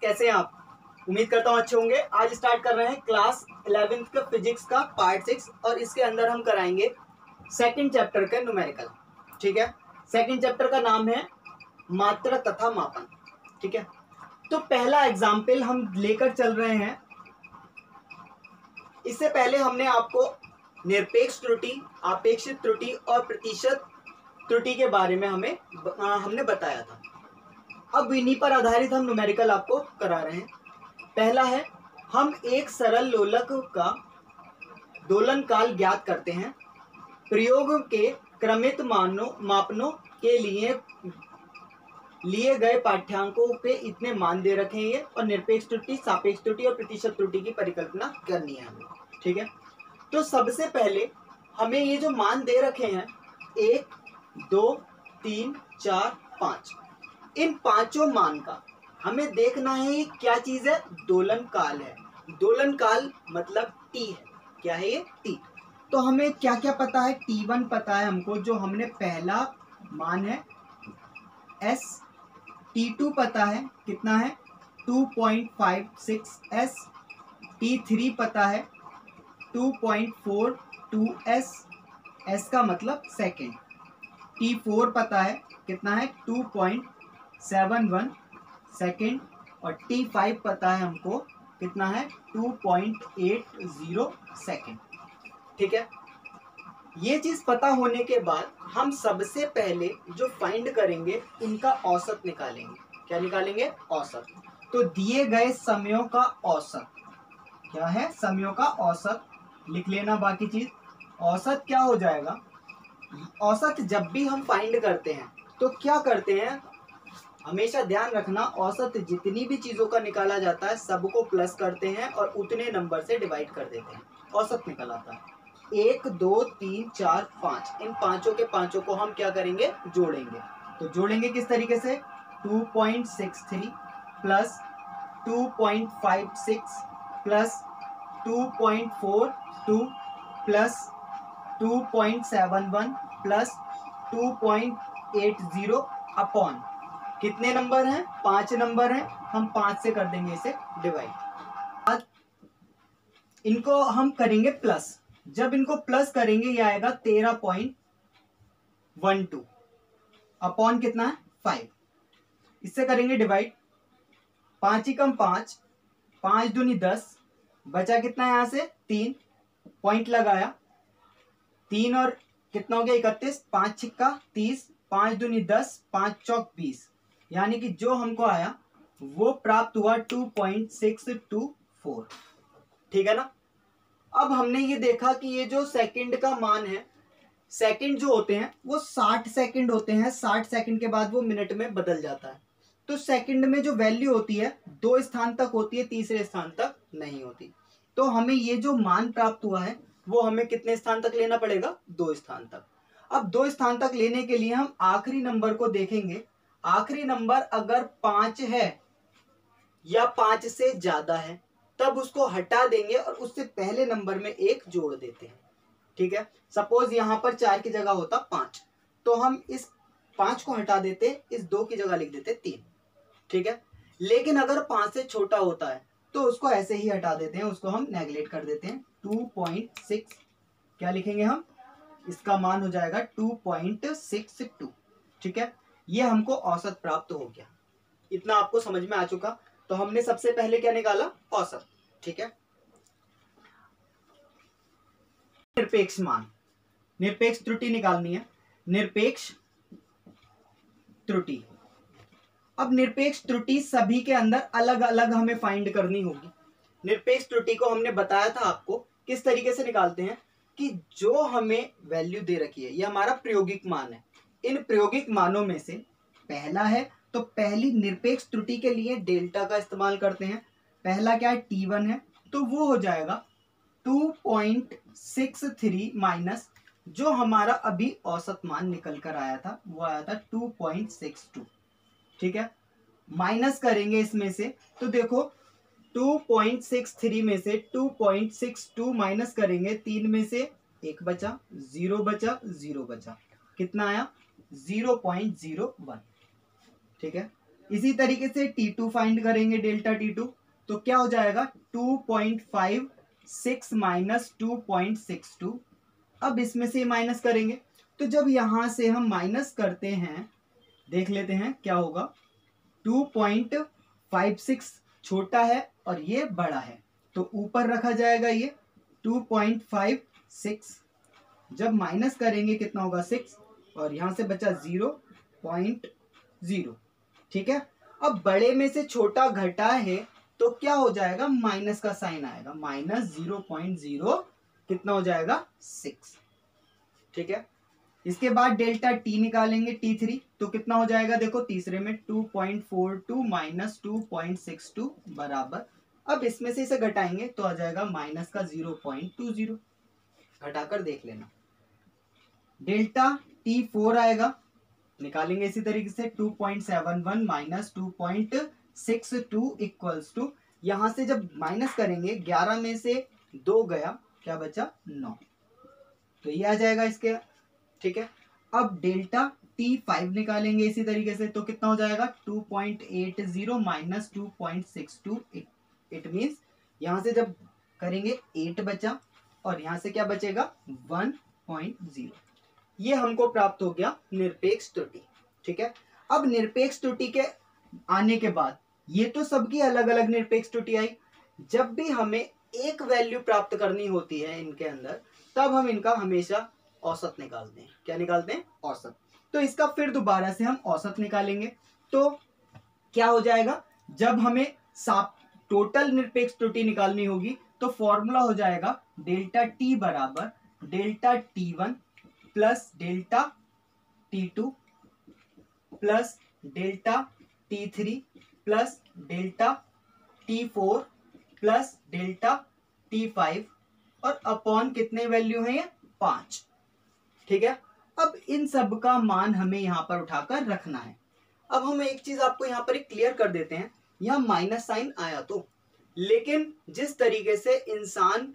कैसे हैं आप? उम्मीद करता हूँ अच्छे होंगे। आज स्टार्ट कर रहे हैं क्लास 11th का फिजिक्स का पार्ट 6 और इसके अंदर हम कराएंगे सेकंड चैप्टर का न्यूमेरिकल। ठीक है, सेकंड चैप्टर का नाम है मात्रा तथा मापन। ठीक है, तो पहला एग्जाम्पल हम लेकर चल रहे हैं। इससे पहले हमने आपको निरपेक्ष त्रुटि, आपेक्षिक त्रुटि और प्रतिशत त्रुटि के बारे में हमने बताया था। अब इन्हीं पर आधारित हम न्यूमेरिकल आपको करा रहे हैं। पहला है, हम एक सरल लोलक का दोलन काल ज्ञात करते हैं। प्रयोग के क्रमित मापनों के लिए गए पाठ्यांकों पे इतने मान दे रखे हैं और निरपेक्ष त्रुटि, सापेक्ष त्रुटि और प्रतिशत त्रुटि की परिकल्पना करनी है हमें। ठीक है, तो सबसे पहले हमें ये जो मान दे रखे हैं 1, 2, 3, 4, 5, इन पांचों मान का हमें देखना है ये क्या चीज है, दोलन काल है। दोलन काल मतलब टी है। क्या है ये? टी। तो हमें क्या क्या पता है? T1 पता है हमको, जो हमने पहला मान है S। T2 पता है, कितना है? 2.56 S। T3 पता है 2.42 S, S का मतलब सेकेंड। T4 पता है, कितना है? 2.71 सेकेंड। और T5 पता है हमको, कितना है? 2.80 सेकेंड। ठीक है, ये चीज पता होने के बाद हम सबसे पहले जो फाइंड करेंगे इनका औसत निकालेंगे। क्या निकालेंगे? औसत। तो दिए गए समयों का औसत क्या है? समयों का औसत लिख लेना। बाकी चीज औसत क्या हो जाएगा? औसत जब भी हम फाइंड करते हैं तो क्या करते हैं, हमेशा ध्यान रखना, औसत जितनी भी चीजों का निकाला जाता है सबको प्लस करते हैं और उतने नंबर से डिवाइड कर देते हैं। औसत निकल आता है 1, 2, 3, 4, 5। इन पांचों के पांचों को हम क्या करेंगे? जोड़ेंगे। तो जोड़ेंगे किस तरीके से? 2.63 plus 2.56 plus 2.42 plus 2.71 plus 2.80 upon कितने नंबर हैं? 5 नंबर हैं। हम 5 से कर देंगे इसे डिवाइड। इनको हम करेंगे प्लस। जब इनको प्लस करेंगे ये आएगा 13.12 अपॉन कितना है? 5। इससे करेंगे डिवाइड। 5 एकम 5, 5 दूनी 10, बचा कितना है? यहां से 3 पॉइंट लगाया। 3 और कितना हो गया? 31, 5 छिक्का 30, 5 दूनी 10, 5 चौक 20, यानी कि जो हमको आया वो प्राप्त हुआ 2.624। ठीक है ना। अब हमने ये देखा कि ये जो सेकंड का मान है, सेकंड जो होते हैं वो 60 सेकंड होते हैं। 60 सेकंड के बाद वो मिनट में बदल जाता है। तो सेकंड में जो वैल्यू होती है 2 स्थान तक होती है, तीसरे स्थान तक नहीं होती। तो हमें ये जो मान प्राप्त हुआ है वो हमें कितने स्थान तक लेना पड़ेगा? 2 स्थान तक। अब 2 स्थान तक लेने के लिए हम आखिरी नंबर को देखेंगे। आखिरी नंबर अगर 5 है या 5 से ज्यादा है तब उसको हटा देंगे और उससे पहले नंबर में 1 जोड़ देते हैं। ठीक है, सपोज यहां पर 4 की जगह होता 5, तो हम इस 5 को हटा देते, इस 2 की जगह लिख देते 3। ठीक है, लेकिन अगर 5 से छोटा होता है तो उसको ऐसे ही हटा देते हैं, उसको हम नेगलेक्ट कर देते हैं। 2.6 क्या लिखेंगे हम? इसका मान हो जाएगा 2.62। ठीक है, ये हमको औसत प्राप्त हो गया। इतना आपको समझ में आ चुका। तो हमने सबसे पहले क्या निकाला? औसत। ठीक है, निरपेक्ष मान, निरपेक्ष त्रुटि निकालनी है। निरपेक्ष त्रुटि, अब निरपेक्ष त्रुटि सभी के अंदर अलग अलग हमें फाइंड करनी होगी। निरपेक्ष त्रुटि को हमने बताया था आपको किस तरीके से निकालते हैं, कि जो हमें वैल्यू दे रखी है ये हमारा प्रायोगिक मान है। इन प्रायोगिक मानों में से पहला है, तो पहली निरपेक्ष त्रुटि के लिए डेल्टा का इस्तेमाल करते हैं। पहला क्या है? T1 है, तो वो हो जाएगा 2.63 माइनस जो हमारा अभी औसत मान निकल कर आया था वो आया था 2.62। ठीक है, माइनस करेंगे इसमें से, तो देखो 2.63 में से 2.62 माइनस करेंगे, 3 में से 1 बचा, 0 बचा, 0 बचा, कितना आया? 0.01। ठीक है, इसी तरीके से T2 फाइंड करेंगे, डेल्टा T2, तो क्या हो जाएगा 2.56 माइनस 2.62। अब इसमें से माइनस करेंगे, तो जब यहां से हम माइनस करते हैं देख लेते हैं क्या होगा। 2.56 छोटा है और ये बड़ा है, तो ऊपर रखा जाएगा ये 2.56। जब माइनस करेंगे कितना होगा 6, और यहां से बचा 0.0। ठीक है, अब बड़े में से छोटा घटा है तो क्या हो जाएगा, माइनस का साइन आएगा, माइनस 0.0 कितना हो जाएगा 6। ठीक है, इसके बाद डेल्टा टी निकालेंगे T3, तो कितना हो जाएगा देखो तीसरे में 2.42 माइनस 2.62 बराबर, अब इसमें से इसे घटाएंगे तो आ जाएगा माइनस का 0.20। घटाकर देख लेना, डेल्टा T4 आएगा, निकालेंगे इसी तरीके से 2.71 माइनस 2.62 इक्वल्स टू, यहां से जब माइनस करेंगे 11 में से 2 गया, क्या बचा 9, तो ये आ जाएगा इसके। ठीक है, अब डेल्टा T5 निकालेंगे इसी तरीके से, तो कितना हो जाएगा 2.80 माइनस 2.62। इट मीन्स यहां से जब करेंगे 8 बचा और यहां से क्या बचेगा 1.0। ये हमको प्राप्त हो गया निरपेक्ष त्रुटि। ठीक है, अब निरपेक्ष त्रुटि के आने के बाद ये तो सबकी अलग अलग निरपेक्ष त्रुटि आई, जब भी हमें एक वैल्यू प्राप्त करनी होती है इनके अंदर, तब हम इनका हमेशा औसत निकालते हैं। क्या निकालते हैं, औसत। तो इसका फिर दोबारा से हम औसत निकालेंगे, तो क्या हो जाएगा, जब हमें टोटल निरपेक्ष त्रुटि निकालनी होगी तो फॉर्मूला हो जाएगा डेल्टा टी बराबर delta T1 plus delta T2 plus delta T3 plus delta T4 plus delta T5, और अपॉन कितने वैल्यू है ये 5। ठीक है, अब इन सब का मान हमें यहां पर उठाकर रखना है। अब हम एक चीज आपको यहां पर एक क्लियर कर देते हैं, यहां माइनस साइन आया तो, लेकिन जिस तरीके से इंसान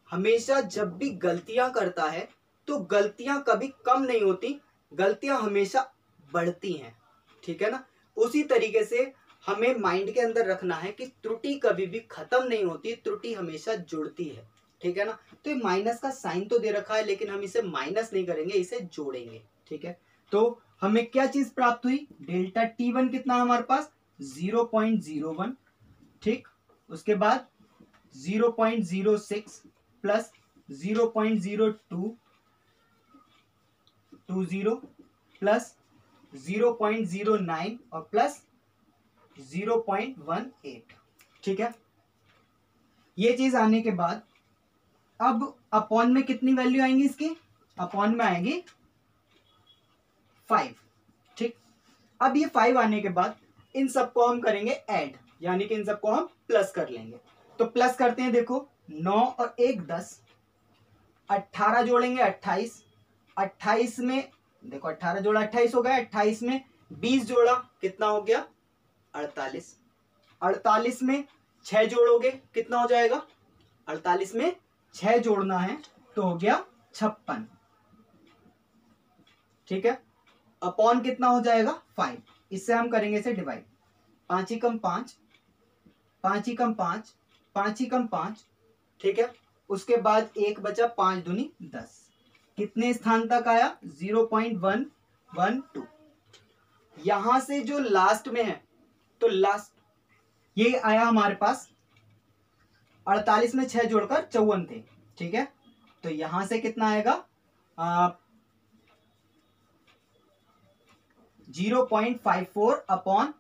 हमेशा जब भी गलतियां करता है तो गलतियां कभी कम नहीं होती, गलतियां हमेशा बढ़ती हैं। ठीक है ना, उसी तरीके से हमें माइंड के अंदर रखना है कि त्रुटि कभी भी खत्म नहीं होती, त्रुटि हमेशा जुड़ती है। ठीक है ना, तो ये माइनस का साइन तो दे रखा है, लेकिन हम इसे माइनस नहीं करेंगे, इसे जोड़ेंगे। ठीक है, तो हमें क्या चीज प्राप्त हुई, डेल्टा T1 कितना हमारे पास 0.01। ठीक, उसके बाद 0.06 प्लस 0.0220 प्लस 0.09 और प्लस 0.18। ठीक है, ये चीज आने के बाद अब अपॉन में कितनी वैल्यू आएंगी इसकी, अपॉन में आएंगी 5। ठीक, अब ये 5 आने के बाद इन सबको हम करेंगे ऐड, यानी कि इन सबको हम प्लस कर लेंगे। तो प्लस करते हैं, देखो 9 और 1 10, 18 जोड़ेंगे 28, 28 में देखो 18 जोड़ा 28 हो गया, 28 में 20 जोड़ा कितना हो गया 48, 48 में 6 जोड़ोगे कितना हो जाएगा, 48 में 6 जोड़ना है तो हो गया 56। ठीक है, अपॉन कितना हो जाएगा 5, इससे हम करेंगे इसे डिवाइड, 5 ही कम 5, 5 ही कम 5, 5 ही कम 5। ठीक है, उसके बाद 1 बचा, 5 दूनी 10, कितने स्थान तक आया 0.112। यहां से जो लास्ट में है, तो लास्ट ये आया हमारे पास 48 में 6 जोड़कर 54 थे। ठीक है, तो यहां से कितना आएगा 0.54 अपॉन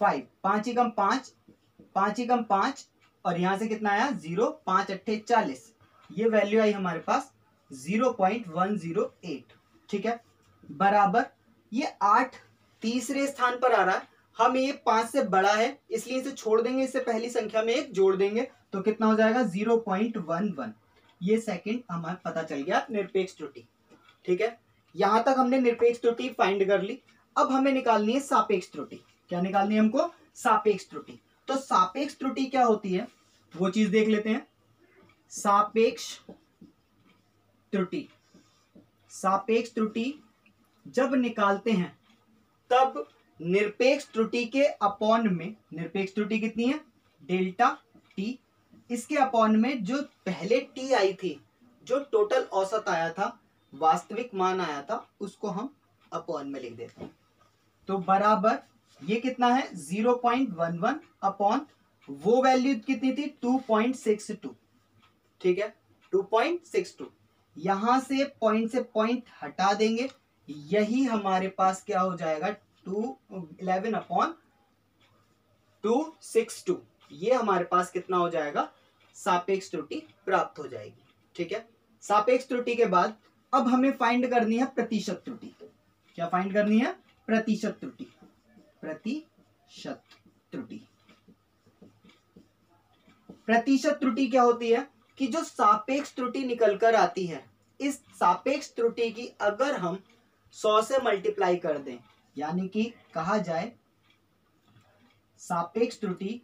5, 5 ही कम 5, 5 ही कम 5, और यहां से कितना आया 0, 5 अट्ठे 40, ये वैल्यू आई हमारे पास 0.108। ठीक है, बराबर ये 8 तीसरे स्थान पर आ रहा है, हम ये 5 से बड़ा है इसलिए इसे छोड़ देंगे, इससे पहली संख्या में 1 जोड़ देंगे तो कितना हो जाएगा 0.11। ये सेकंड हमें पता चल गया निरपेक्ष त्रुटि। ठीक है, यहां तक हमने निरपेक्ष त्रुटि फाइंड कर ली। अब हमें निकालनी है सापेक्ष त्रुटि। क्या निकालनी है हमको, सापेक्ष त्रुटि। तो सापेक्ष त्रुटि क्या होती है वो चीज देख लेते हैं। सापेक्ष त्रुटि, सापेक्ष त्रुटि जब निकालते हैं तब निरपेक्ष त्रुटि के अपॉन में, निरपेक्ष त्रुटि कितनी है डेल्टा टी, इसके अपॉन में जो पहले टी आई थी, जो टोटल औसत आया था, वास्तविक मान आया था, उसको हम अपॉन में लिख देते हैं। तो बराबर ये कितना है 0.11 अपॉन वो वैल्यू कितनी थी 2.62, ठीक है 2.62। यहां से पॉइंट हटा देंगे, यही हमारे पास क्या हो जाएगा 11 अपॉन 262। ये हमारे पास कितना हो जाएगा सापेक्ष त्रुटि प्राप्त हो जाएगी, ठीक है। सापेक्ष त्रुटि के बाद अब हमें फाइंड करनी है प्रतिशत त्रुटि। क्या फाइंड करनी है प्रतिशत त्रुटि। प्रतिशत त्रुटि, प्रतिशत त्रुटि क्या होती है कि जो सापेक्ष त्रुटि निकल कर आती है, इस सापेक्ष त्रुटि की अगर हम 100 से मल्टीप्लाई कर दें, यानी कि कहा जाए सापेक्ष त्रुटि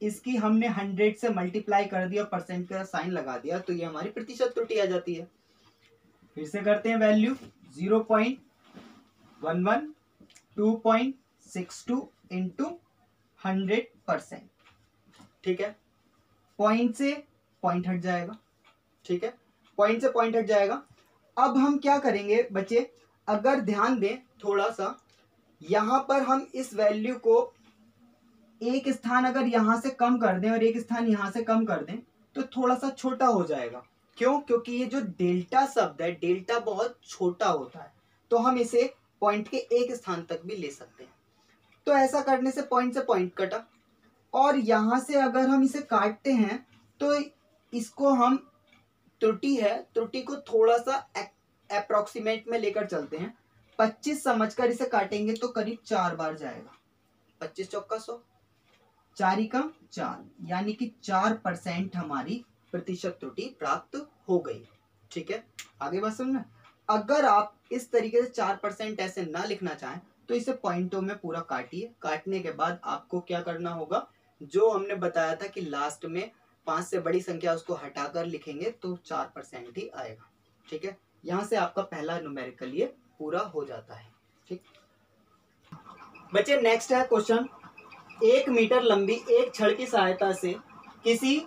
इसकी हमने 100 से मल्टीप्लाई कर दिया, परसेंट का साइन लगा दिया, तो ये हमारी प्रतिशत त्रुटि आ जाती है। फिर से करते हैं वैल्यू 0.11 2.62 इंटू 100%, ठीक है। पॉइंट से पॉइंट हट जाएगा, ठीक है, पॉइंट से पॉइंट हट जाएगा। अब हम क्या करेंगे बच्चे, अगर ध्यान दें थोड़ा सा, यहां पर हम इस वैल्यू को एक स्थान अगर यहां से कम कर दें और एक स्थान यहां से कम कर दें तो थोड़ा सा छोटा हो जाएगा। क्यों? क्योंकि ये जो डेल्टा शब्द है, डेल्टा बहुत छोटा होता है, तो हम इसे पॉइंट के एक स्थान तक भी ले सकते हैं। तो ऐसा करने से पॉइंट कटा, और यहां से अगर हम इसे काटते हैं तो इसको हम त्रुटि है, त्रुटि को थोड़ा सा अप्रोक्सीमेट में लेकर चलते हैं। 25 समझकर इसे काटेंगे तो करीब 4 बार जाएगा। 25 चौका 100, 4 कम 4, यानी कि 4% हमारी प्रतिशत त्रुटि प्राप्त हो गई, ठीक है। आगे बात समझना। अगर आप इस तरीके से 4% ऐसे ना लिखना चाहें तो इसे पॉइंटों में पूरा काटिए। काटने के बाद आपको क्या करना होगा, जो हमने बताया था कि लास्ट में 5 से बड़ी संख्या उसको हटाकर लिखेंगे तो 4% ही आएगा, ठीक है। यहां से आपका पहला न्यूमेरिकल ये पूरा हो जाता है, ठीक। बच्चे नेक्स्ट है क्वेश्चन, 1 मीटर लंबी एक छड़ की सहायता से किसी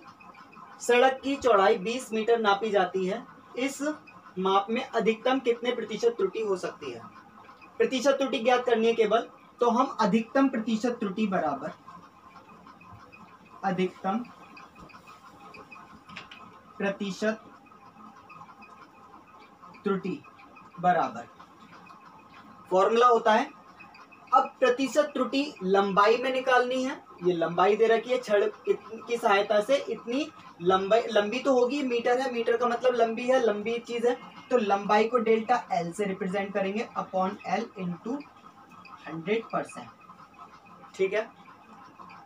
सड़क की चौड़ाई 20 मीटर नापी जाती है। इस माप में अधिकतम कितने प्रतिशत त्रुटि हो सकती है? प्रतिशत त्रुटि ज्ञात करनी है केवल, तो हम अधिकतम प्रतिशत त्रुटि बराबर अधिकतम प्रतिशत त्रुटि बराबर फॉर्मूला होता है। अब प्रतिशत त्रुटि लंबाई में निकालनी है, ये लंबाई दे रखी है, छड़ की सहायता से इतनी लंबाई, लंबी तो होगी, मीटर है, मीटर का मतलब लंबी है, लंबी चीज है, तो लंबाई को डेल्टा एल से रिप्रेजेंट करेंगे, अपॉन एल इंटू 100%, ठीक है।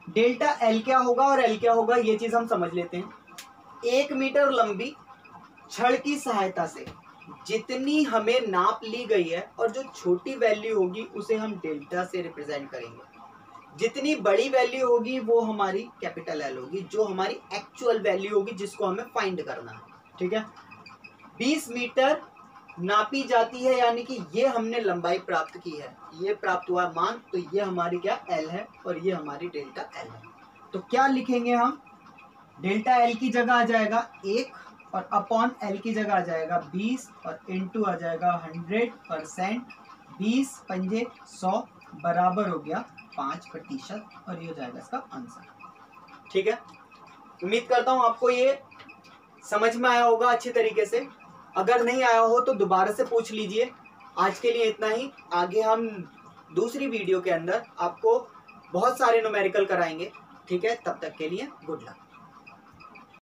डेल्टा एल क्या होगा और एल क्या होगा ये चीज हम समझ लेते हैं। 1 मीटर लंबी छड़ की सहायता से जितनी हमें नाप ली गई है, और जो छोटी वैल्यू होगी उसे हम डेल्टा से रिप्रेजेंट करेंगे, जितनी बड़ी वैल्यू होगी वो हमारी कैपिटल एल होगी, जो हमारी एक्चुअल वैल्यू होगी जिसको हमें फाइंड करना है, ठीक है। 20 मीटर नापी जाती है, यानी कि ये हमने लंबाई प्राप्त की है, ये प्राप्त हुआ मान, तो ये हमारी क्या एल है और ये हमारी डेल्टा एल है। तो क्या लिखेंगे हम, डेल्टा एल की जगह आ जाएगा 1 और अपॉन एल की जगह आ जाएगा 20 और इंटू आ जाएगा 100%, 20 पंजे 100 बराबर हो गया 5%, और ये हो जाएगा इसका आंसर, ठीक है। उम्मीद करता हूं आपको ये समझ में आया होगा अच्छी तरीके से। अगर नहीं आया हो तो दोबारा से पूछ लीजिए। आज के लिए इतना ही, आगे हम दूसरी वीडियो के अंदर आपको बहुत सारे न्यूमेरिकल कराएंगे, ठीक है। तब तक के लिए गुड लक।